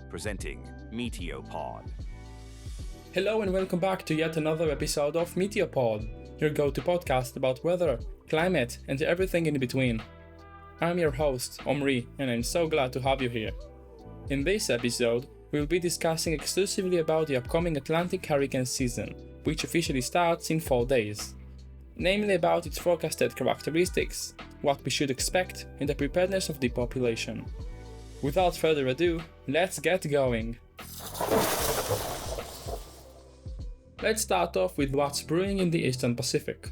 presenting Meteopod. Hello and welcome back to yet another episode of Meteopod, your go-to podcast about weather, climate, and everything in between. I'm your host, Omri, and I'm so glad to have you here. In this episode, we'll be discussing exclusively about the upcoming Atlantic hurricane season, which officially starts in 4 days. Namely about its forecasted characteristics, what we should expect, and the preparedness of the population. Without further ado, let's get going! Let's start off with what's brewing in the Eastern Pacific.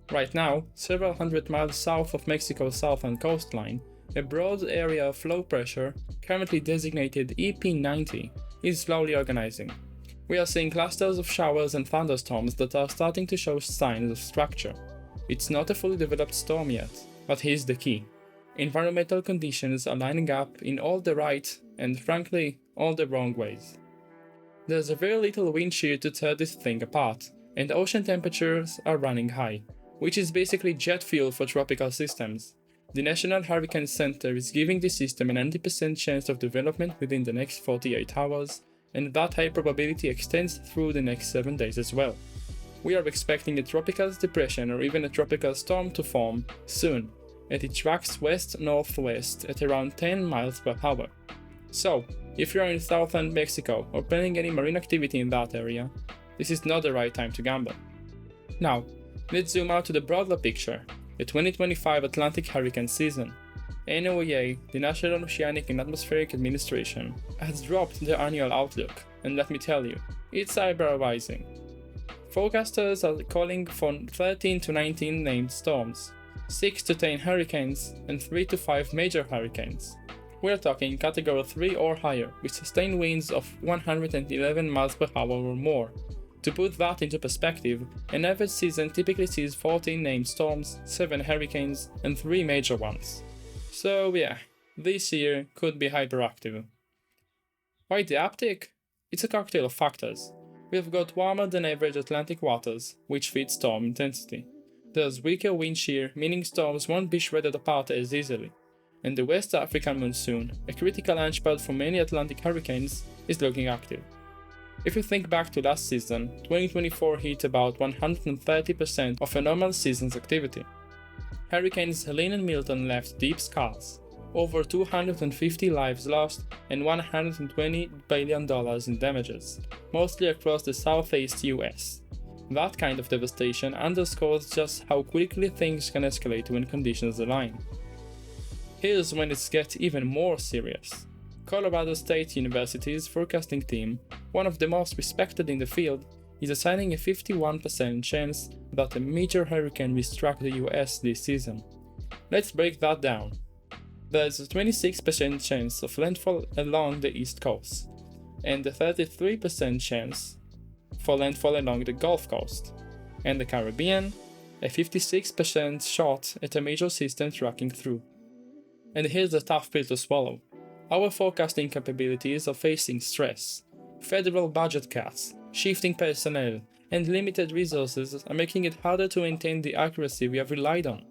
Right now, several hundred miles south of Mexico's southern coastline, a broad area of low pressure, currently designated EP90, is slowly organizing. We are seeing clusters of showers and thunderstorms that are starting to show signs of structure. It's not a fully developed storm yet, but here's the key. Environmental conditions are lining up in all the right and, frankly, all the wrong ways. There's a very little wind shear to tear this thing apart, and ocean temperatures are running high, which is basically jet fuel for tropical systems. The National Hurricane Center is giving the system a 90% chance of development within the next 48 hours, and that high probability extends through the next 7 days as well. We are expecting a tropical depression or even a tropical storm to form soon, and it tracks west-northwest at around 10 miles per hour. So, if you're in southern Mexico or planning any marine activity in that area, this is not the right time to gamble. Now, let's zoom out to the broader picture, the 2025 Atlantic hurricane season. NOAA, the National Oceanic and Atmospheric Administration, has dropped their annual outlook, and let me tell you, it's eyebrow-raising. Forecasters are calling for 13 to 19 named storms, 6 to 10 hurricanes, and 3 to 5 major hurricanes. We're talking category 3 or higher, with sustained winds of 111 miles per hour or more. To put that into perspective, an average season typically sees 14 named storms, 7 hurricanes, and 3 major ones. So yeah, this year could be hyperactive. Why the uptick? It's a cocktail of factors. We've got warmer than average Atlantic waters, which feed storm intensity. There's weaker wind shear, meaning storms won't be shredded apart as easily. And the West African monsoon, a critical launchpad for many Atlantic hurricanes, is looking active. If you think back to last season, 2024 hit about 130% of a normal season's activity. Hurricanes Helene and Milton left deep scars, over 250 lives lost and $120 billion in damages, mostly across the southeast US. That kind of devastation underscores just how quickly things can escalate when conditions align. Here's when it gets even more serious. Colorado State University's forecasting team, one of the most respected in the field, is assigning a 51% chance that a major hurricane will strike the US this season. Let's break that down. There's a 26% chance of landfall along the East Coast, and a 33% chance for landfall along the Gulf Coast, and the Caribbean, a 56% shot at a major system tracking through. And here's the tough pill to swallow. Our forecasting capabilities are facing stress. Federal budget cuts, shifting personnel, and limited resources are making it harder to maintain the accuracy we have relied on.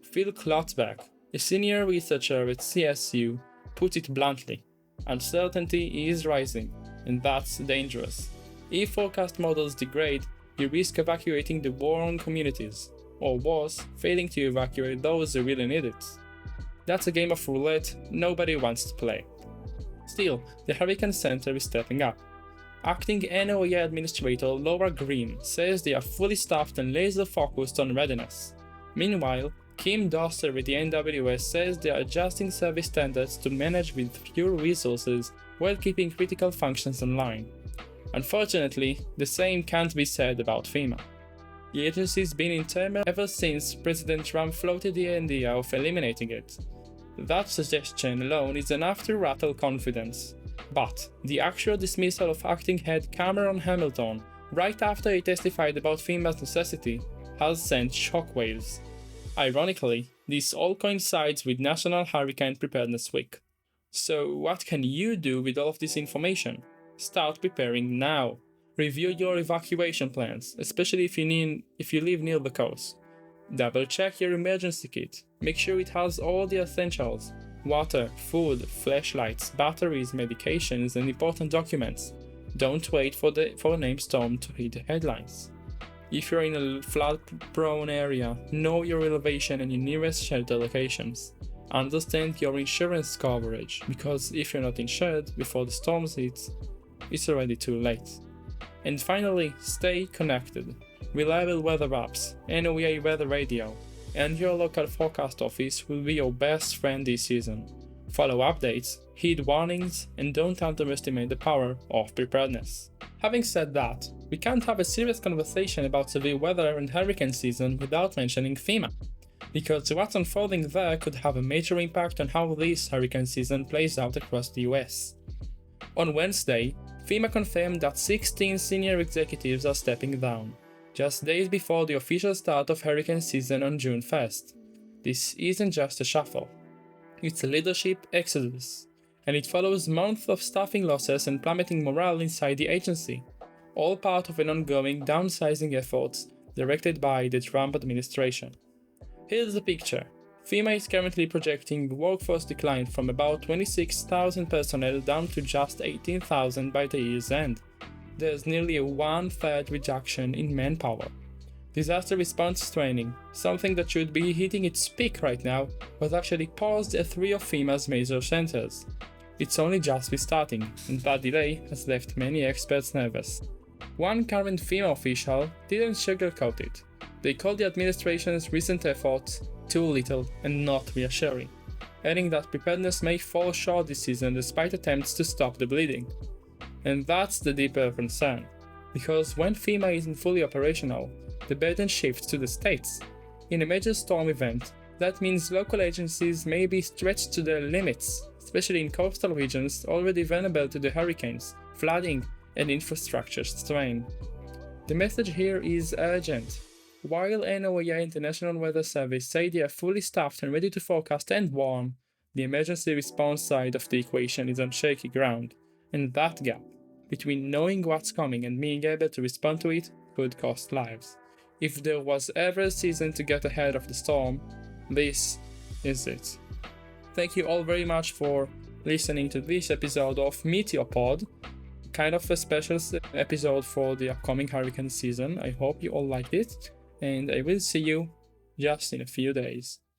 Phil Klotzbach, a senior researcher at CSU, put it bluntly: uncertainty is rising, and that's dangerous. If forecast models degrade, you risk evacuating the war-torn communities, or worse, failing to evacuate those who really need it. That's a game of roulette nobody wants to play. Still, the Hurricane Center is stepping up. Acting NOAA Administrator Laura Green says they are fully staffed and laser-focused on readiness. Meanwhile, Kim Doster at the NWS says they are adjusting service standards to manage with fewer resources while keeping critical functions online. Unfortunately, the same can't be said about FEMA. The agency's been in turmoil ever since President Trump floated the idea of eliminating it. That suggestion alone is enough to rattle confidence. But the actual dismissal of acting head Cameron Hamilton right after he testified about FEMA's necessity has sent shockwaves. Ironically, this all coincides with National Hurricane Preparedness Week. So what can you do with all of this information? Start preparing now. Review your evacuation plans, especially if you live near the coast. Double check your emergency kit, make sure it has all the essentials, water, food, flashlights, batteries, medications, and important documents. Don't wait for a named storm to hit the headlines. If you're in a flood-prone area, know your elevation and your nearest shelter locations. Understand your insurance coverage, because if you're not insured before the storm hits, it's already too late. And finally, stay connected. Reliable weather apps, NOAA weather radio, and your local forecast office will be your best friend this season. Follow updates, heed warnings, and don't underestimate the power of preparedness. Having said that, we can't have a serious conversation about severe weather and hurricane season without mentioning FEMA, because what's unfolding there could have a major impact on how this hurricane season plays out across the US. On Wednesday, FEMA confirmed that 16 senior executives are stepping down, just days before the official start of hurricane season on June 1st. This isn't just a shuffle. It's a leadership exodus, and it follows months of staffing losses and plummeting morale inside the agency, all part of an ongoing downsizing efforts directed by the Trump administration. Here's the picture. FEMA is currently projecting workforce decline from about 26,000 personnel down to just 18,000 by the year's end. There's nearly a one-third reduction in manpower. Disaster response training, something that should be hitting its peak right now, was actually paused at 3 of FEMA's major centers. It's only just restarting, and that delay has left many experts nervous. One current FEMA official didn't sugarcoat it. They called the administration's recent efforts too little and not reassuring, adding that preparedness may fall short this season despite attempts to stop the bleeding. And that's the deeper concern, because when FEMA isn't fully operational, the burden shifts to the states. In a major storm event, that means local agencies may be stretched to their limits, especially in coastal regions already vulnerable to the hurricanes, flooding, and infrastructure strain. The message here is urgent. While NOAA International Weather Service say they are fully staffed and ready to forecast and warn, the emergency response side of the equation is on shaky ground, and that gap between knowing what's coming and being able to respond to it could cost lives. If there was ever a season to get ahead of the storm, this is it. Thank you all very much for listening to this episode of Meteopod, kind of a special episode for the upcoming hurricane season. I hope you all liked it, and I will see you just in a few days.